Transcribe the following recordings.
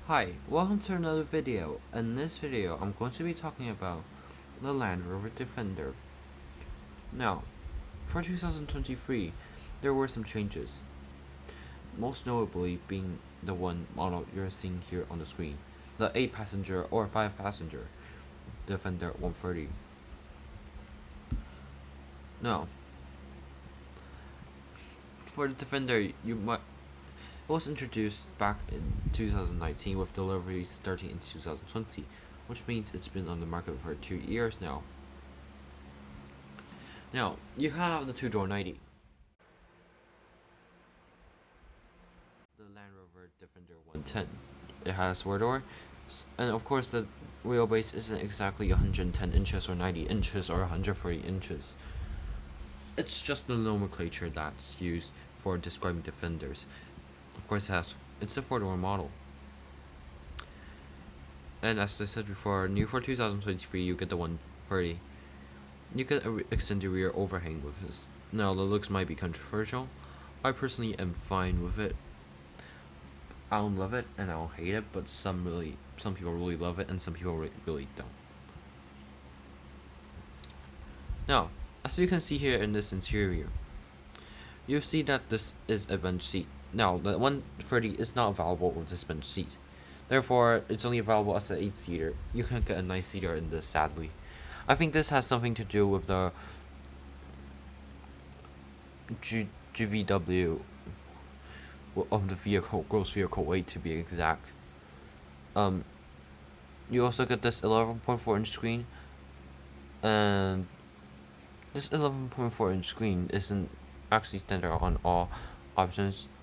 Hi, welcome to another video. In this video, I'm going to be talking about the Land Rover Defender. Now, for 2023, there were some changes, most notably being the one model you're seeing here on the screen, the 8-passenger or 5-passenger Defender 130. Now, for the Defender, it was introduced back in 2019 with deliveries starting in 2020, which means it's been on the market for 2 years now. Now, you have the two-door 90, the Land Rover Defender 110. It has four-door, and of course the wheelbase isn't exactly 110 inches or 90 inches or 140 inches. It's just the nomenclature that's used for describing Defenders. Of course, it's a four-door model. And as I said before, new for 2023, you get the 130. You get an extended rear overhang with this. Now, the looks might be controversial. I personally am fine with it. I don't love it and I don't hate it, but some people really love it and some people really don't. Now, as you can see here in this interior, you see that this is a bench seat. Now, the 130 is not available with this bench seat. Therefore, it's only available as an 8-seater. You can't get a 9-seater in this, sadly. I think this has something to do with the GVW of the vehicle, gross vehicle weight to be exact. You also get this 11.4-inch screen, and this 11.4-inch screen isn't actually standard on all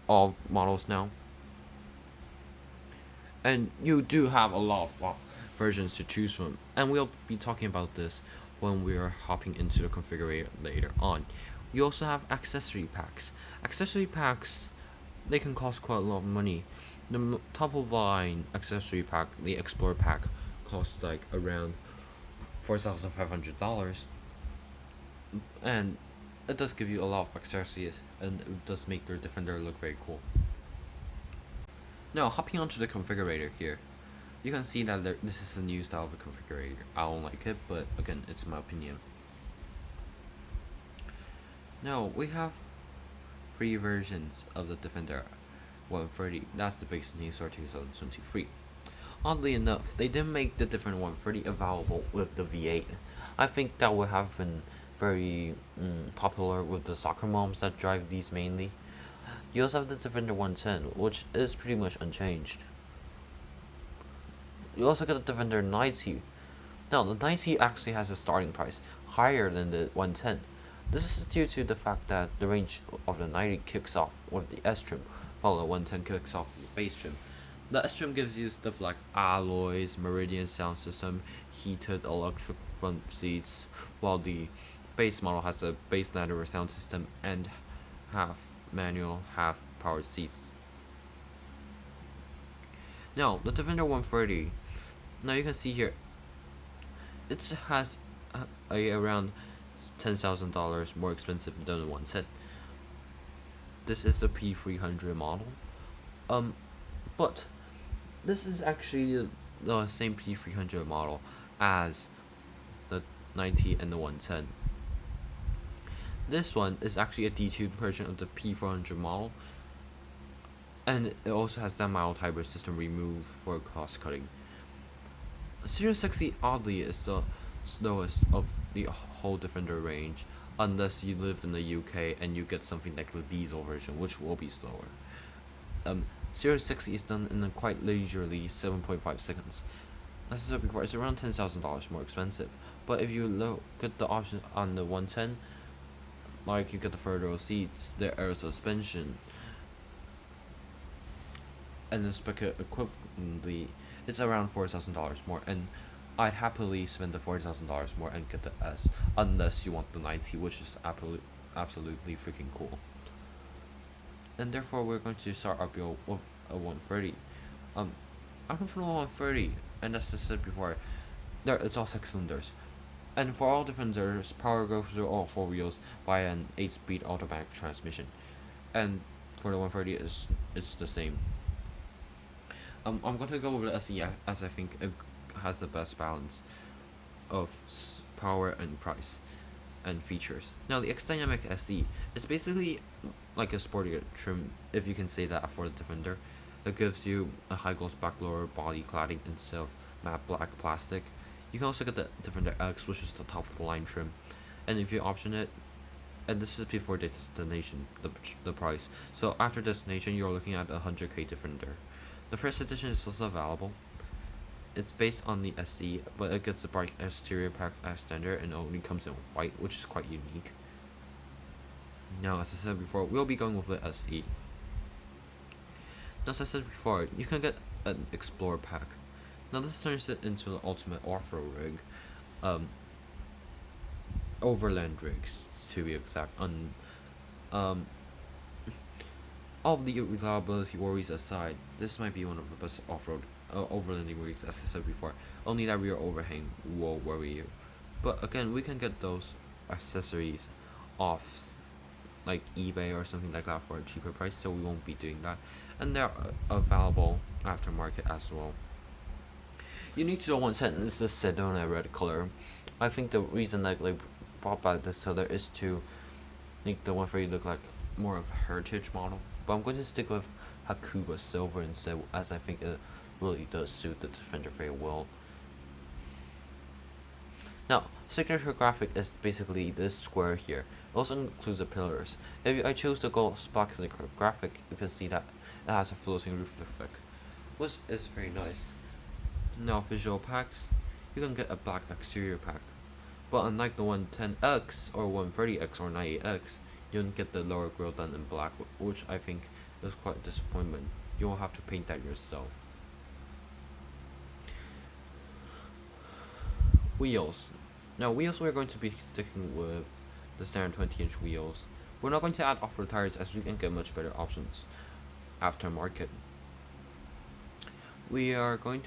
all models now. And you do have a lot of versions to choose from, and we'll be talking about this when we're hopping into the configurator later on. You also have accessory packs. Accessory packs, they can cost quite a lot of money. The top of line accessory pack, the Explorer pack, costs like around $4,500, and it does give you a lot of accessories, and it does make your Defender look very cool. Now, hopping onto the configurator here, you can see that this is a new style of a configurator. I don't like it, but again, it's my opinion. Now, we have 3 versions of the Defender 130. That's the base news for 2023. Oddly enough, they didn't make the Defender 130 available with the V8. I think that would have been very popular with the soccer moms that drive these mainly. You also have the Defender 110, which is pretty much unchanged. You also get the Defender 90. Now, the 90 actually has a starting price higher than the 110. This is due to the fact that the range of the 90 kicks off with the S trim, while the 110 kicks off with the base trim. The S trim gives you stuff like alloys, Meridian sound system, heated electric front seats, while the base model has a base ladder sound system and half manual, half powered seats. Now, the Defender 130. Now you can see here, it has around $10,000 more expensive than the 110. This is the P300 model, but this is actually the same P300 model as the 90 and the 110. This one is actually a detuned version of the P400 model, and it also has that mild hybrid system removed for cost cutting. Series 60 oddly is the slowest of the whole Defender range, unless you live in the UK and you get something like the diesel version, which will be slower. Series 60 is done in a quite leisurely 7.5 seconds. As I said before, it's around $10,000 more expensive, but if you look at the options on the 110, like you get the third row seats, the air suspension, and the spec equivalently, it's around $4,000 more, and I'd happily spend the $4,000 more and get the S, unless you want the 90, which is absolutely freaking cool. And therefore, we're going to start our build with a 130. I'm from the 130, and as I said before, it's all 6 cylinders. And for all Defenders, power goes through all 4 wheels via an 8-speed automatic transmission. And for the 130, it's the same. I'm going to go with the SE as I think it has the best balance of power and price and features. Now the X Dynamic SE is basically like a sportier trim, if you can say that, for the Defender. It gives you a high gloss back lower body cladding instead of matte black plastic. You can also get the Defender X, which is the top of the line trim, and if you option it, and this is before destination, the price. So after destination, you're looking at a 100k Defender. The first edition is also available. It's based on the SE, but it gets a bright exterior pack as standard and only comes in white, which is quite unique. Now, as I said before, we'll be going with the SE. Now, as I said before, you can get an Explorer pack. Now, this turns it into the ultimate off-road rig. Overland rigs, to be exact. Um, all of the reliability worries aside, this might be one of the best off-road overlanding rigs, as I said before. Only that rear overhang will worry you. But again, we can get those accessories off like eBay or something like that for a cheaper price, so we won't be doing that. And they're available aftermarket as well. Unique to the 110 is the Sedona red color. I think the reason that like brought back this color is to make the 130 look like more of a heritage model. But I'm going to stick with Hakuba silver instead, as I think it really does suit the Defender very well. Now, signature graphic is basically this square here. It also includes the pillars. If I choose the gold box graphic, you can see that it has a floating roof effect, which is very nice. Now, visual packs, you can get a black exterior pack, but unlike the 110X or 130X or 98X, you don't get the lower grille done in black, which I think is quite a disappointment. You'll have to paint that yourself. Wheels. Now, wheels, we're going to be sticking with the standard 20-inch wheels. We're not going to add off-road tires, as you can get much better options aftermarket. We're not going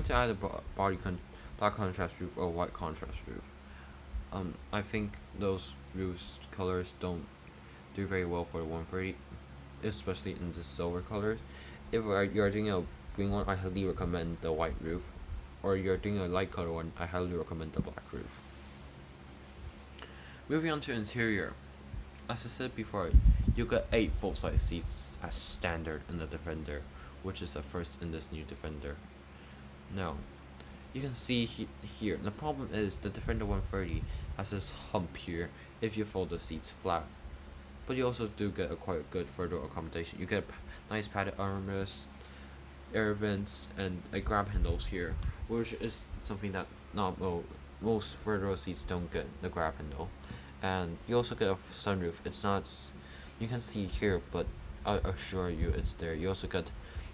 to add a black contrast roof or white contrast roof. I think those roofs colors don't do very well for the 130, especially in the silver colors. If you're doing a green one, I highly recommend the white roof, or you're doing a light color one, I highly recommend the black roof. Moving on to interior. As I said before, you get 8 full-size seats as standard in the Defender, which is the first in this new Defender. Now, you can see here, the problem is the Defender 130 has this hump here if you fold the seats flat. But you also do get a quite good further accommodation. You get nice padded armrests, air vents, and grab handles here, which is something that most further seats don't get, the grab handle. And you also get a sunroof. It's not, you can see here, but I assure you it's there. You also get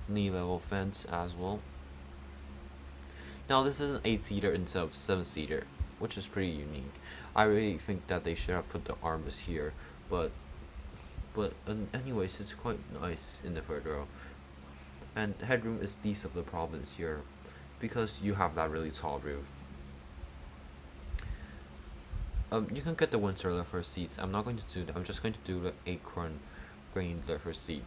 knee level vents as well. Now, this is an 8-seater instead of 7-seater, which is pretty unique. I really think that they should have put the armrest here, but anyways, it's quite nice in the third row. And headroom is least of the problems here, because you have that really tall roof. You can get the Windsor leather seats. I'm not going to do that. I'm just going to do the acorn grain leather seat,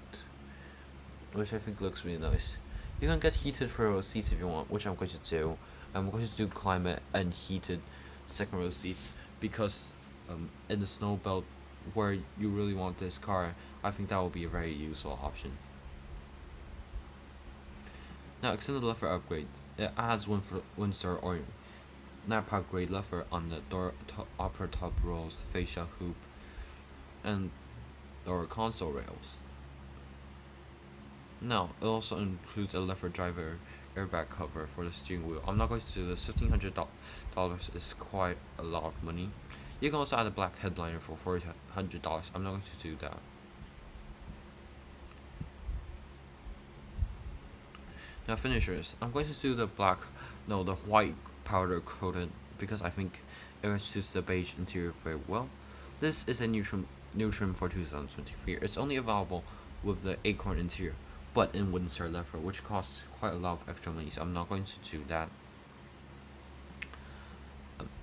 which I think looks really nice. You can get heated third row seats if you want, which I'm going to do. I'm going to do climate and heated second row seats, because in the snow belt where you really want this car, I think that will be a very useful option. Now, extended leather upgrade. It adds Windsor or Napa grade leather on the upper top rails, fascia hoop, and door console rails. Now, it also includes a leather driver airbag cover for the steering wheel. I'm not going to do this. $1,500 is quite a lot of money. You can also add a black headliner for $400. I'm not going to do that. Now, finishers. I'm going to do the white powder coated, because I think it suits the beige interior very well. This is a new trim for 2023. It's only available with the acorn interior, but in Windsor leather, which costs quite a lot of extra money, so I'm not going to do that.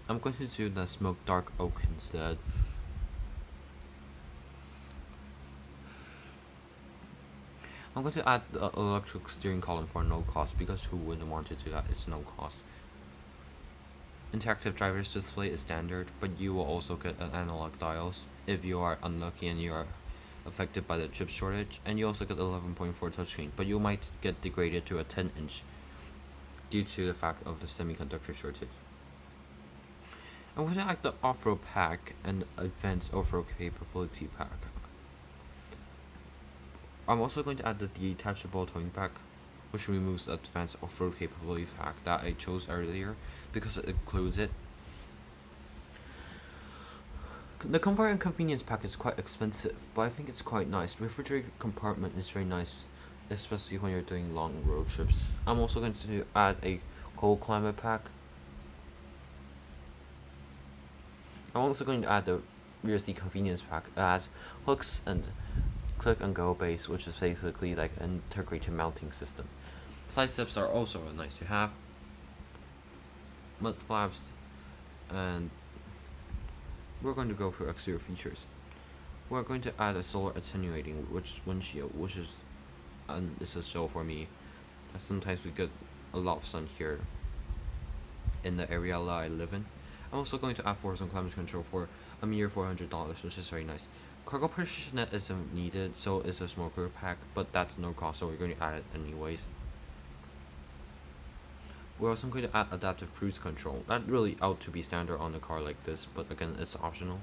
I'm going to do the smoke dark oak instead. I'm going to add the electric steering column for no cost, because who wouldn't want to do that? It's no cost. Interactive driver's display is standard, but you will also get an analog dials if you are unlucky and you are affected by the chip shortage, and you also get 11.4 touchscreen, but you might get degraded to a 10-inch due to the fact of the semiconductor shortage. I'm going to add the off-road pack and advanced off-road capability pack. I'm also going to add the detachable towing pack, which removes the advanced off-road capability pack that I chose earlier because it includes it. The comfort and convenience pack is quite expensive, but I think it's quite nice. Refrigerated compartment is very nice, especially when you're doing long road trips. I'm also going to add a cold climate pack. I'm also going to add the rear seat convenience pack that has hooks and click and go base, which is basically like an integrated mounting system. Side steps are also nice to have. Mud flaps, and we're going to go for exterior features. We're going to add a solar attenuating windshield, which is an essential for me, as sometimes we get a lot of sun here in the area that I live in. I'm also going to add force and climate control for a mere $400, which is very nice. Cargo partition net isn't needed, so it's a smoker pack, but that's no cost, so we're going to add it anyways. We're also going to add adaptive cruise control. That really ought to be standard on a car like this, but again, it's optional.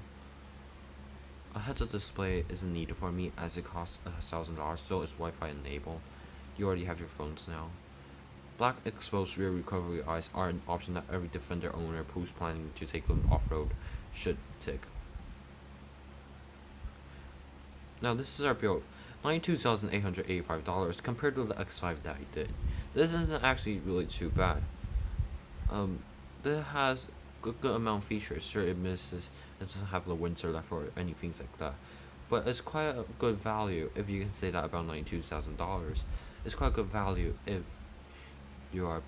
A heads-up display isn't needed for me as it costs $1,000, so it's Wi-Fi enabled. You already have your phones now. Black exposed rear recovery eyes are an option that every Defender owner who's planning to take them off-road should tick. Now this is our build. $92,885 compared to the X5 that I did. This isn't actually really too bad. It has good amount of features. Sure, it doesn't have the winter left or anything like that, but it's quite a good value if you can say that about $92,000. It's quite a good value if you are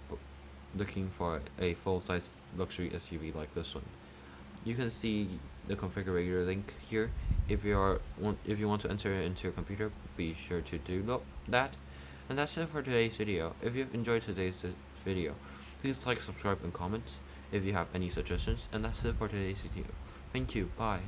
looking for a full-size luxury SUV like this one. You can see the configurator link here. If you want to enter it into your computer, be sure to do that. And that's it for today's video. If you've enjoyed today's video, please like, subscribe, and comment if you have any suggestions. And that's it for today's video. Thank you. Bye.